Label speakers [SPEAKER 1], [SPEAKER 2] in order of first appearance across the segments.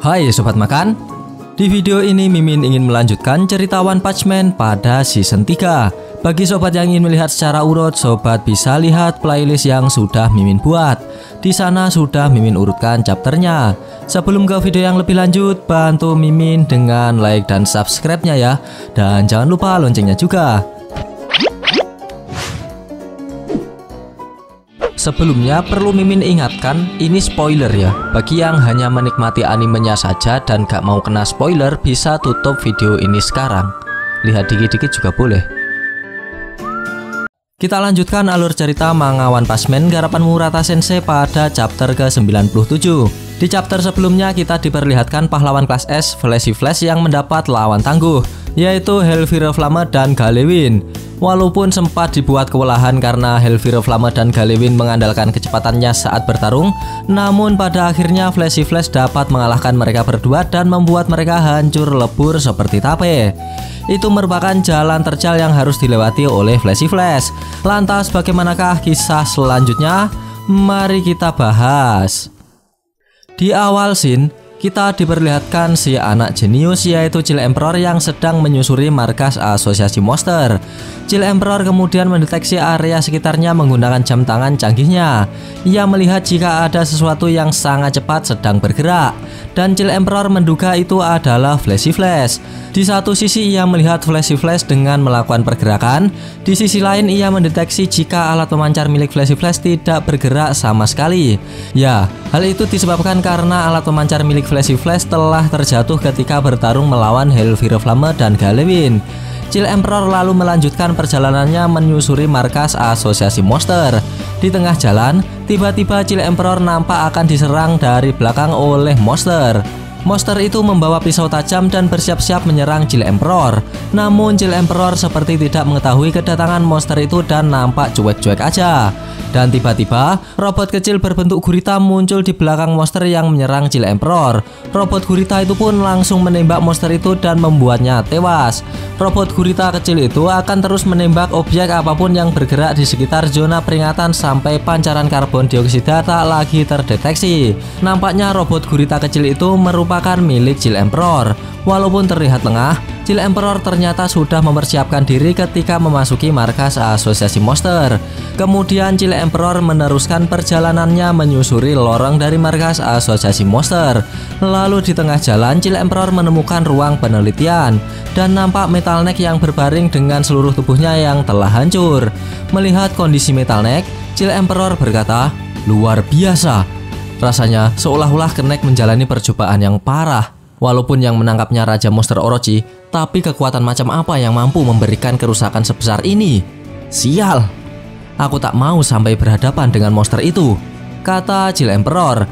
[SPEAKER 1] Hai Sobat Makan, di video ini Mimin ingin melanjutkan cerita One Punch Man pada season 3. Bagi sobat yang ingin melihat secara urut, sobat bisa lihat playlist yang sudah Mimin buat. Di sana sudah Mimin urutkan chapternya. Sebelum ke video yang lebih lanjut, bantu Mimin dengan like dan subscribe-nya ya. Dan jangan lupa loncengnya juga. Sebelumnya perlu Mimin ingatkan, ini spoiler ya. Bagi yang hanya menikmati animenya saja dan gak mau kena spoiler, bisa tutup video ini sekarang. Lihat dikit-dikit juga boleh. Kita lanjutkan alur cerita manga One Punch Man garapan Murata Sensei pada chapter ke-97. Di chapter sebelumnya kita diperlihatkan pahlawan kelas S Flashy Flash yang mendapat lawan tangguh, yaitu Hellfire Flame dan Galewin. Walaupun sempat dibuat kewalahan karena Hellfire Flame dan Galewin mengandalkan kecepatannya saat bertarung, namun pada akhirnya Flashy Flash dapat mengalahkan mereka berdua dan membuat mereka hancur lebur seperti tape. Itu merupakan jalan terjal yang harus dilewati oleh Flashy Flash. Lantas bagaimanakah kisah selanjutnya? Mari kita bahas. Di awal scene, kita diperlihatkan si anak jenius yaitu Chill Emperor yang sedang menyusuri markas asosiasi monster. Chill Emperor kemudian mendeteksi area sekitarnya menggunakan jam tangan canggihnya. Ia melihat jika ada sesuatu yang sangat cepat sedang bergerak, dan Chill Emperor menduga itu adalah Flashy Flash. Di satu sisi ia melihat Flashy Flash dengan melakukan pergerakan, di sisi lain ia mendeteksi jika alat pemancar milik Flashy Flash tidak bergerak sama sekali. Ya, hal itu disebabkan karena alat pemancar milik Flashy Flash telah terjatuh ketika bertarung melawan Hellfire Flame dan Galewin. Chill Emperor lalu melanjutkan perjalanannya menyusuri markas asosiasi monster. Di tengah jalan, tiba-tiba Chill Emperor nampak akan diserang dari belakang oleh monster. Monster itu membawa pisau tajam dan bersiap-siap menyerang Chill Emperor. Namun Chill Emperor seperti tidak mengetahui kedatangan monster itu dan nampak cuek-cuek aja. Dan tiba-tiba robot kecil berbentuk gurita muncul di belakang monster yang menyerang Chill Emperor. Robot gurita itu pun langsung menembak monster itu dan membuatnya tewas. Robot gurita kecil itu akan terus menembak objek apapun yang bergerak di sekitar zona peringatan sampai pancaran karbon dioksida tak lagi terdeteksi. Nampaknya robot gurita kecil itu merupakan milik Chill Emperor. Walaupun terlihat lengah, Chill Emperor ternyata sudah mempersiapkan diri ketika memasuki markas asosiasi monster. Kemudian Chill Emperor meneruskan perjalanannya menyusuri lorong dari markas asosiasi monster. Lalu di tengah jalan Chill Emperor menemukan ruang penelitian dan nampak Metal Neck yang berbaring dengan seluruh tubuhnya yang telah hancur. Melihat kondisi Metal Neck, Chill Emperor berkata, "Luar biasa. Rasanya seolah-olah Neck menjalani percobaan yang parah. Walaupun yang menangkapnya Raja Monster Orochi, tapi kekuatan macam apa yang mampu memberikan kerusakan sebesar ini? Sial. Aku tak mau sampai berhadapan dengan monster itu," kata Chill Emperor.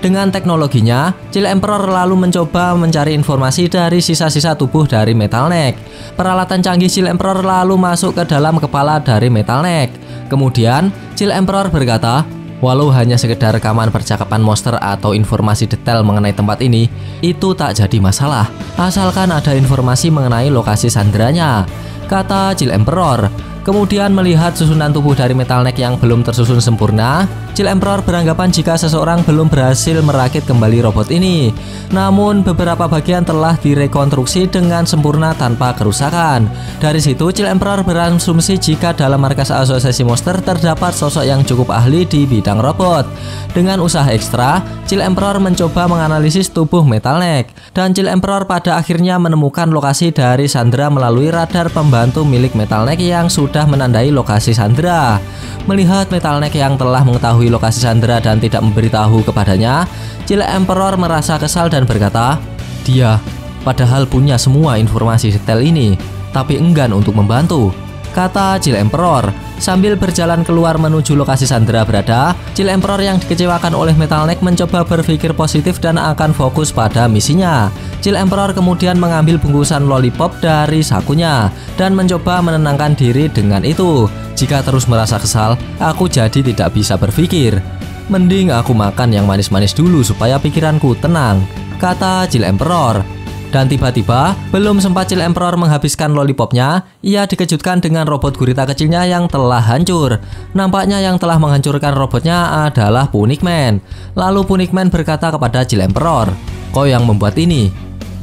[SPEAKER 1] Dengan teknologinya, Chill Emperor lalu mencoba mencari informasi dari sisa-sisa tubuh dari Metal Neck. Peralatan canggih Chill Emperor lalu masuk ke dalam kepala dari Metal Neck. Kemudian, Chill Emperor berkata, walau hanya sekedar rekaman percakapan monster atau informasi detail mengenai tempat ini, itu tak jadi masalah, asalkan ada informasi mengenai lokasi sandranya, kata Chill Emperor. Kemudian melihat susunan tubuh dari Metal Neck yang belum tersusun sempurna, Chill Emperor beranggapan jika seseorang belum berhasil merakit kembali robot ini. Namun beberapa bagian telah direkonstruksi dengan sempurna tanpa kerusakan. Dari situ Chill Emperor berasumsi jika dalam markas asosiasi monster terdapat sosok yang cukup ahli di bidang robot. Dengan usaha ekstra, Chill Emperor mencoba menganalisis tubuh Metal Neck, dan Chill Emperor pada akhirnya menemukan lokasi dari Sandra melalui radar pembantu milik Metal Neck yang sudah menandai lokasi Sandra. Melihat Metal Neck yang telah mengetahui lokasi Sandra dan tidak memberitahu kepadanya, Chill Emperor merasa kesal dan berkata, "Dia padahal punya semua informasi detail ini, tapi enggan untuk membantu," kata Chill Emperor. Sambil berjalan keluar menuju lokasi Sandra berada, Chill Emperor yang dikecewakan oleh Metal Neck mencoba berpikir positif dan akan fokus pada misinya. Chill Emperor kemudian mengambil bungkusan lollipop dari sakunya dan mencoba menenangkan diri dengan itu. "Jika terus merasa kesal, aku jadi tidak bisa berpikir. Mending aku makan yang manis-manis dulu supaya pikiranku tenang," kata Chill Emperor. Dan tiba-tiba, belum sempat Chill Emperor menghabiskan lollipopnya, ia dikejutkan dengan robot gurita kecilnya yang telah hancur. Nampaknya yang telah menghancurkan robotnya adalah Punicman. Lalu Punicman berkata kepada Chill Emperor, "Kau yang membuat ini.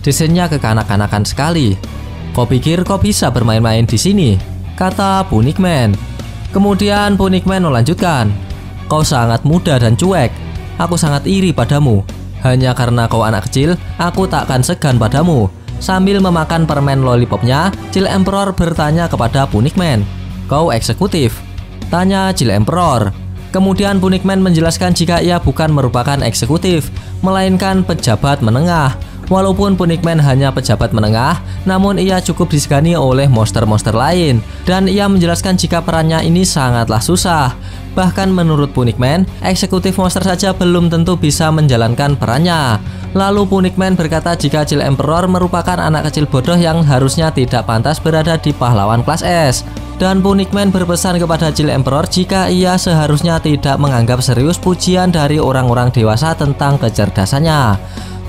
[SPEAKER 1] Desainnya kekanak-kanakan sekali. Kau pikir kau bisa bermain-main di sini?" kata Punicman. Kemudian Punicman melanjutkan, "Kau sangat muda dan cuek. Aku sangat iri padamu. Hanya karena kau anak kecil, aku takkan segan padamu." Sambil memakan permen lollipopnya, Chill Emperor bertanya kepada Punicman, "Kau eksekutif?" tanya Chill Emperor. Kemudian Punicman menjelaskan jika ia bukan merupakan eksekutif, melainkan pejabat menengah. Walaupun Punicman hanya pejabat menengah, namun ia cukup disegani oleh monster-monster lain. Dan ia menjelaskan jika perannya ini sangatlah susah. Bahkan menurut Punicman, eksekutif monster saja belum tentu bisa menjalankan perannya. Lalu Punicman berkata jika Chill Emperor merupakan anak kecil bodoh yang harusnya tidak pantas berada di pahlawan kelas S. Dan Punicman berpesan kepada Chill Emperor jika ia seharusnya tidak menganggap serius pujian dari orang-orang dewasa tentang kecerdasannya.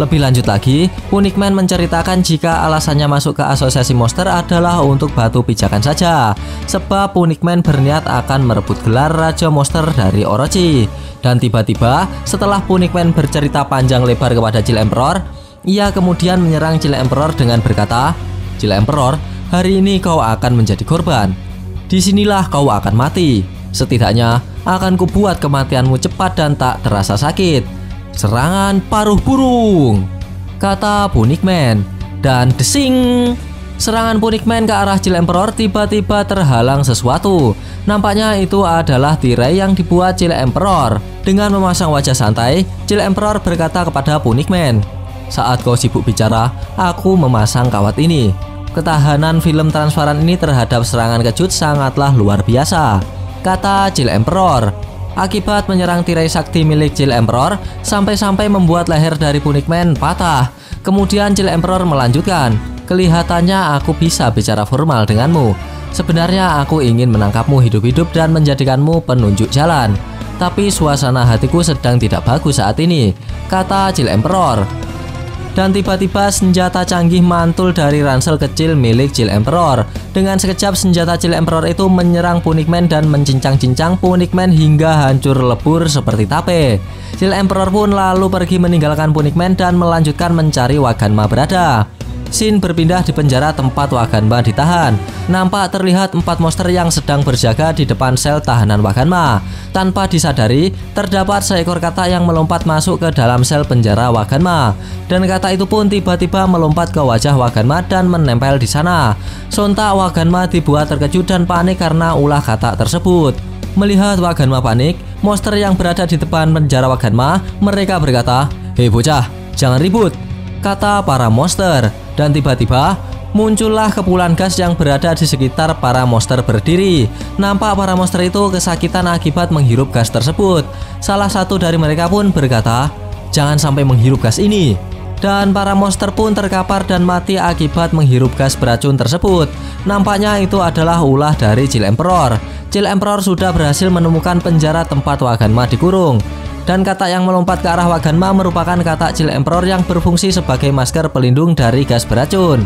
[SPEAKER 1] Lebih lanjut lagi, Punicman menceritakan jika alasannya masuk ke asosiasi monster adalah untuk batu pijakan saja, sebab Punicman berniat akan merebut gelar Raja Monster dari Orochi. Dan tiba-tiba, setelah Punicman bercerita panjang lebar kepada Chill Emperor, ia kemudian menyerang Chill Emperor dengan berkata, "Chill Emperor, hari ini kau akan menjadi korban. Disinilah kau akan mati. Setidaknya akan kubuat kematianmu cepat dan tak terasa sakit. Serangan paruh burung," kata Punicman. Dan desing, serangan Punicman ke arah Chill Emperor tiba-tiba terhalang sesuatu. Nampaknya itu adalah tirai yang dibuat Chill Emperor. Dengan memasang wajah santai, Chill Emperor berkata kepada Punicman, "Saat kau sibuk bicara, aku memasang kawat ini." Ketahanan film transparan ini terhadap serangan kejut sangatlah luar biasa, kata Chill Emperor. Akibat menyerang tirai sakti milik Chill Emperor, sampai-sampai membuat leher dari Punicman patah. Kemudian Chill Emperor melanjutkan, "Kelihatannya aku bisa bicara formal denganmu. Sebenarnya aku ingin menangkapmu hidup-hidup dan menjadikanmu penunjuk jalan. Tapi suasana hatiku sedang tidak bagus saat ini," kata Chill Emperor. Dan tiba-tiba senjata canggih mantul dari ransel kecil milik Chill Emperor. Dengan sekejap senjata Chill Emperor itu menyerang Punicman dan mencincang-cincang Punicman hingga hancur lebur seperti tape. Chill Emperor pun lalu pergi meninggalkan Punicman dan melanjutkan mencari Waganma berada. Scene berpindah di penjara tempat Waganma ditahan. Nampak terlihat 4 monster yang sedang berjaga di depan sel tahanan Waganma. Tanpa disadari, terdapat seekor kata yang melompat masuk ke dalam sel penjara Waganma. Dan kata itu pun tiba-tiba melompat ke wajah Waganma dan menempel di sana. Sontak Waganma dibuat terkejut dan panik karena ulah kata tersebut. Melihat Waganma panik, monster yang berada di depan penjara Waganma, mereka berkata, "Hei bocah, jangan ribut," kata para monster. Dan tiba-tiba muncullah kepulan gas yang berada di sekitar para monster berdiri. Nampak para monster itu kesakitan akibat menghirup gas tersebut. Salah satu dari mereka pun berkata, "Jangan sampai menghirup gas ini." Dan para monster pun terkapar dan mati akibat menghirup gas beracun tersebut. Nampaknya itu adalah ulah dari Chill Emperor. Chill Emperor sudah berhasil menemukan penjara tempat Waganma dikurung. Dan kata yang melompat ke arah Waganma merupakan kata Chill Emperor yang berfungsi sebagai masker pelindung dari gas beracun.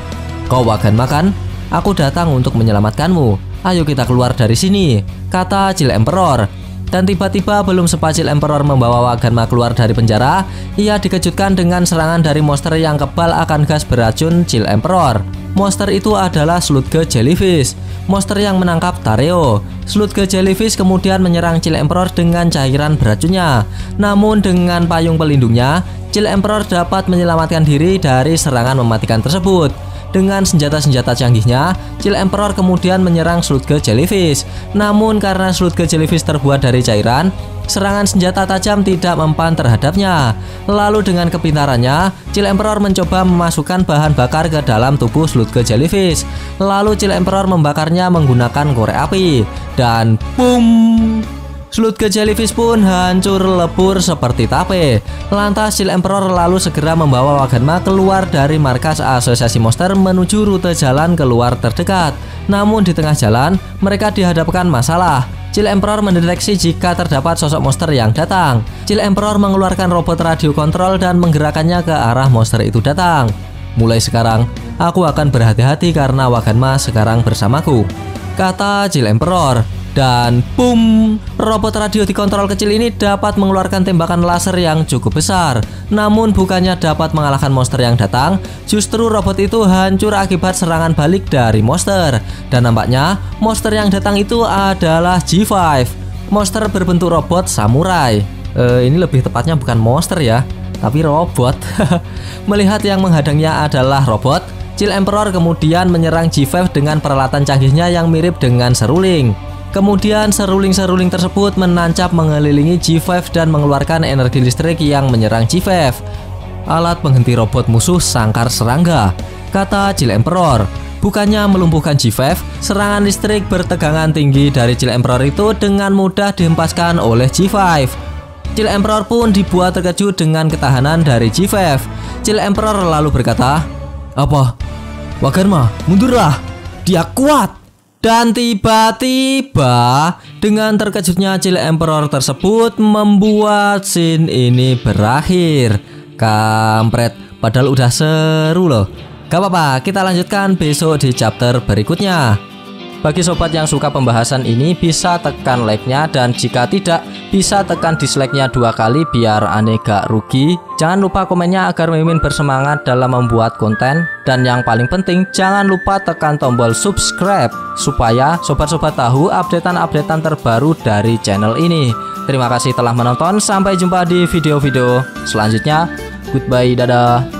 [SPEAKER 1] "Kau Waganma kan? Aku datang untuk menyelamatkanmu. Ayo kita keluar dari sini," kata Chill Emperor. Dan tiba-tiba belum sempat Chill Emperor membawa Waganma keluar dari penjara, ia dikejutkan dengan serangan dari monster yang kebal akan gas beracun Chill Emperor. Monster itu adalah Sludge Jellyfish, monster yang menangkap Tareo. Sludge Jellyfish kemudian menyerang Chill Emperor dengan cairan beracunnya. Namun dengan payung pelindungnya, Chill Emperor dapat menyelamatkan diri dari serangan mematikan tersebut. Dengan senjata-senjata canggihnya, Chill Emperor kemudian menyerang Sludge Jellyfish. Namun karena Sludge Jellyfish terbuat dari cairan, serangan senjata tajam tidak mempan terhadapnya. Lalu dengan kepintarannya, Chill Emperor mencoba memasukkan bahan bakar ke dalam tubuh Sludge Jellyfish. Lalu Chill Emperor membakarnya menggunakan korek api. Dan boom! Sludge Jellyfish pun hancur lebur seperti tape. Lantas Chill Emperor lalu segera membawa Waganma keluar dari markas asosiasi monster menuju rute jalan keluar terdekat. Namun di tengah jalan, mereka dihadapkan masalah. Chill Emperor mendeteksi jika terdapat sosok monster yang datang. Chill Emperor mengeluarkan robot radio kontrol dan menggerakkannya ke arah monster itu datang. Mulai sekarang, aku akan berhati-hati karena Waganma sekarang bersamaku, kata Jill Emperor. Dan boom, robot radio dikontrol kecil ini dapat mengeluarkan tembakan laser yang cukup besar. Namun bukannya dapat mengalahkan monster yang datang, justru robot itu hancur akibat serangan balik dari monster. Dan nampaknya monster yang datang itu adalah G5, monster berbentuk robot samurai. Ini lebih tepatnya bukan monster ya, tapi robot. Melihat yang menghadangnya adalah robot, Jill Emperor kemudian menyerang G5 dengan peralatan canggihnya yang mirip dengan seruling. Kemudian seruling-seruling tersebut menancap mengelilingi G5 dan mengeluarkan energi listrik yang menyerang G5. Alat penghenti robot musuh sangkar serangga, kata Jill Emperor. Bukannya melumpuhkan G5, serangan listrik bertegangan tinggi dari Jill Emperor itu dengan mudah dihempaskan oleh G5. Jill Emperor pun dibuat terkejut dengan ketahanan dari G5. Jill Emperor lalu berkata, "Apa? Waganma, mundurlah. Dia kuat." Dan tiba-tiba dengan terkejutnya Jill Emperor tersebut membuat scene ini berakhir. Kampret, padahal udah seru loh. Gak apa-apa, kita lanjutkan besok di chapter berikutnya. Bagi sobat yang suka pembahasan ini bisa tekan like-nya, dan jika tidak bisa tekan dislike-nya 2 kali biar aneh gak rugi. Jangan lupa komennya agar Mimin bersemangat dalam membuat konten. Dan yang paling penting jangan lupa tekan tombol subscribe supaya sobat-sobat tahu updatean-updatean terbaru dari channel ini. Terima kasih telah menonton, sampai jumpa di video-video selanjutnya. Goodbye, dadah.